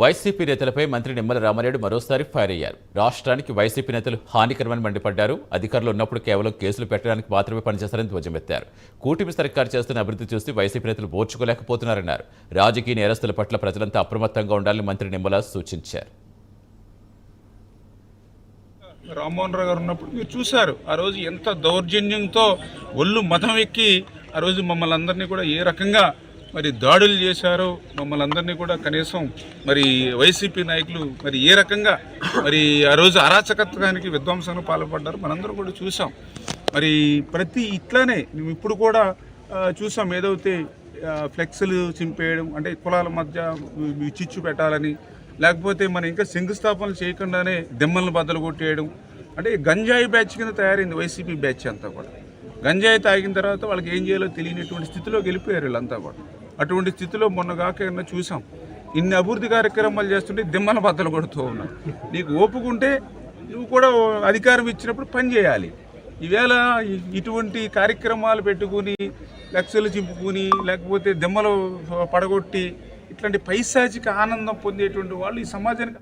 YCP నేతలపై మంత్రి నిమ్మల రామారెడ్డి మరోసారి ఫైర్ అయ్యారు. రాష్ట్రానికి వైసీపీ నేతలు హానికరమని మండిపడ్డారు. అధికారులు ఉన్నప్పుడు కేవలం కేసులు పెట్టడానికి మాత్రమే పనిచేస్తారని ధ్వజమెత్తారు. కూటమి సర్కారు చేస్తున్న అభివృద్ధి చూసి వైసీపీ నేతలు ఓర్చుకోలేకపోతున్నారన్నారు. రాజకీయ నేరస్తుల పట్ల ప్రజలంతా అప్రమత్తంగా ఉండాలని మంత్రి నిమ్మల సూచించారు. రామ్మోహన్ రావు గారు ఉన్నప్పుడు మీరు చూశారు, ఆ రోజు ఎంత దౌర్జన్యంతో ఒళ్ళు మతం ఎక్కి ఆ రోజు మమ్మల్ని అందరినీ కూడా ఏ రకంగా మరి దాడులు చేశారో, మమ్మల్ని అందరినీ కూడా కనీసం మరి వైసీపీ నాయకులు మరి ఏ రకంగా మరి ఆ రోజు అరాచకత్వానికి విధ్వంసానికి పాల్పడ్డారు మనందరం కూడా చూసాం. మరి ప్రతి ఇట్లానే మేము ఇప్పుడు కూడా చూసాం, ఏదైతే ఫ్లెక్స్లు చింపేయడం అంటే కులాల మధ్య చిచ్చు పెట్టాలని, లేకపోతే మనం ఇంకా శంకుస్థాపనలు చేయకుండానే దెమ్మలను బద్దలు కొట్టేయడం, అంటే గంజాయి బ్యాచ్ కింద తయారైంది వైసీపీ బ్యాచ్ అంతా కూడా. గంజాయి తాగిన తర్వాత వాళ్ళకి ఏం చేయాలో తెలియనటువంటి స్థితిలో గెలిపోయారు వీళ్ళంతా కూడా. అటువంటి స్థితిలో మొన్నగాక చూసాం, ఇన్ని అభివృద్ధి కార్యక్రమాలు చేస్తుంటే దిమ్మల బద్దలు కొడుతూ ఉన్నారు. నీకు ఓపుకుంటే నువ్వు కూడా అధికారం ఇచ్చినప్పుడు పని చేయాలి. ఈవేళ ఇటువంటి కార్యక్రమాలు పెట్టుకుని లక్షలు చింపుకుని లేకపోతే దిమ్మలు పడగొట్టి ఇట్లాంటి పైశాచిక ఆనందం పొందేటువంటి వాళ్ళు ఈ సమాజానికి